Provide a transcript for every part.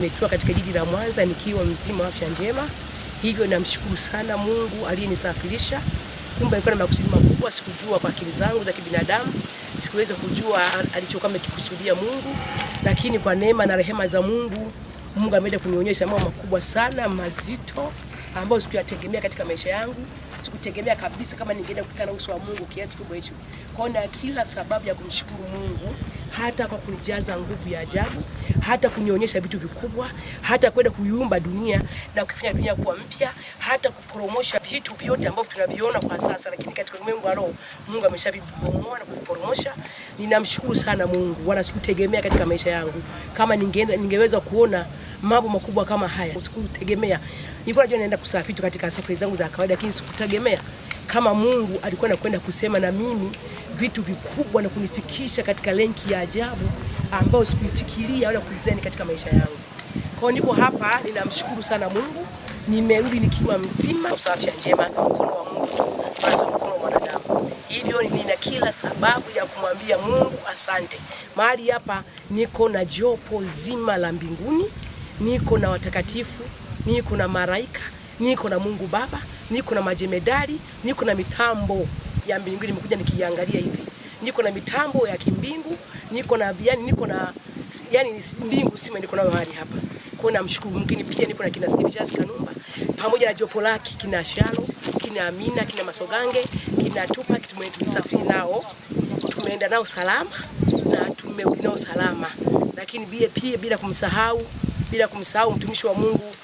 Nimetua katika jiji la Mwanza nikiwa mzima, afya njema. Hivyo namshukuru sana Mungu aliyenisafirisha. Kumbe alikuwa na makusudi makubwa, sikujua kwa akili zangu za kibinadamu. Sikuweza kujua alichokuwa amekikusudia Mungu, lakini kwa neema na rehema za Mungu, Mungu ameenda kunionyesha mambo makubwa sana mazito ambayo sikuyategemea katika maisha yangu. Sikutegemea kabisa kama ningeenda kukutana uso wa Mungu kiasi kikubwa hicho. Kwa hiyo kila sababu ya kumshukuru Mungu, hata kwa kunijaza nguvu ya ajabu, hata kunionyesha vitu vikubwa, hata kwenda kuiumba dunia na kufanya dunia kuwa mpya, hata kuporomosha vitu vyote ambavyo tunaviona kwa sasa, lakini katika ulimwengu wa roho Mungu ameshavibomoa na kuviporomosha. Ninamshukuru sana Mungu, wala sikutegemea katika maisha yangu kama ningeweza kuona mambo makubwa kama haya. Sikutegemea. Nilikuwa najua naenda kusafiri katika safari zangu za kawaida, lakini sikutegemea kama Mungu alikuwa anakwenda kusema na mimi vitu vikubwa na kunifikisha katika lenki ya ajabu ambayo sikuifikiria wala kuizani katika maisha yangu. Kwa hiyo niko hapa, ninamshukuru sana Mungu. Nimerudi nikiwa mzima, afya njema, kwa mkono wa Mungu tu, basi mkono wa mwanadamu. Hivyo nina kila sababu ya kumwambia Mungu asante. Mahali hapa niko na jopo zima la mbinguni, niko na watakatifu, niko na malaika, niko na Mungu Baba, niko na majemedari, niko na mitambo ya mbinguni. Nimekuja nikiangalia hivi, niko na mitambo ya kimbingu, niko na mbingu sima, niko na mahali hapa. Kwa namshukuru Mungu. Pia niko na kina Steve Charles Kanumba pamoja na jopo lake, kina Shalo, kina Amina, kina Masogange, kina Tupa. Tulisafiri nao, tumeenda nao salama na tumerudi nao salama, lakini pia bila kumsahau mtumishi wa Mungu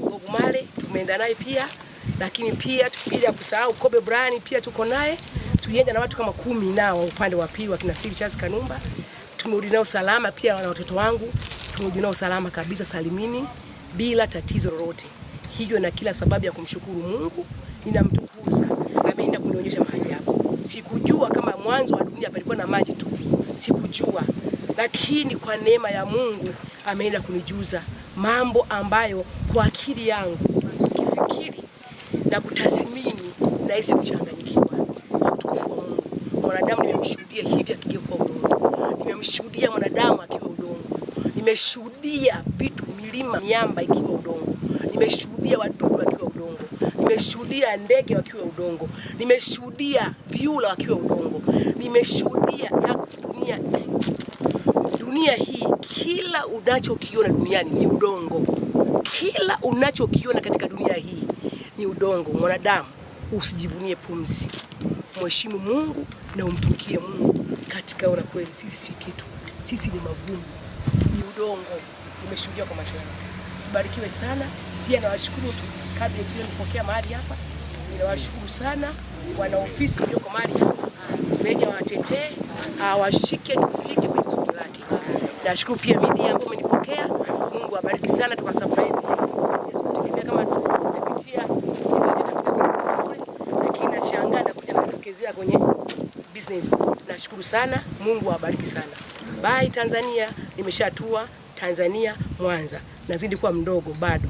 Ogumale, tumeenda naye pia. Lakini pia bila kusahau Kobe Brian, pia tuko naye. Tulienda na watu kama 10 nao upande wa pili wa kina Steve Charles Kanumba. Tumerudi nao salama, pia na watoto wangu tumerudi nao salama kabisa, salimini bila tatizo lolote. Hivyo na kila sababu ya kumshukuru Mungu. Ninamtukuza, ameenda kunionyesha maajabu. Sikujua kama mwanzo wa dunia palikuwa na maji tu, sikujua, lakini kwa neema ya Mungu ameenda kunijuza mambo ambayo kwa akili yangu kifikiri na kutathmini na hisi kuchanganyikiwa. Kwa utukufu wa Mungu, mwanadamu nimemshuhudia hivi akigeuka udongo, nimemshuhudia mwanadamu akiwa udongo, nimeshuhudia vitu, milima, miamba ikiwa udongo, nimeshuhudia wadudu wakiwa udongo, nimeshuhudia ndege wakiwa udongo, nimeshuhudia viula wakiwa udongo, nimeshuhudia dunia hii. Kila unachokiona duniani ni udongo. Kila unachokiona katika dunia hii ni udongo. Mwanadamu, usijivunie pumzi. Mheshimu Mungu na umtumikie Mungu katika ona kweli. Sisi si kitu. Sisi ni mavumbi. Ni udongo. Nimeshuhudia kwa macho yangu. Barikiwe sana. Pia nawashukuru tu kabla ya kupokea mahali hapa. Ninawashukuru sana wana ofisi walioko mahali hapa. Sipeje watetee, washike tufike kwenye kusudi lake. Nashukuru pia media ambao umenipokea. Mungu awabariki sana, tuka surprise. Sikutegemea kama tutapitia lakini nashangaa na kuja kutokezea kwenye business. Nashukuru sana, Mungu awabariki sana. Bye Tanzania, nimeshatua Tanzania Mwanza. Nazidi kuwa mdogo bado.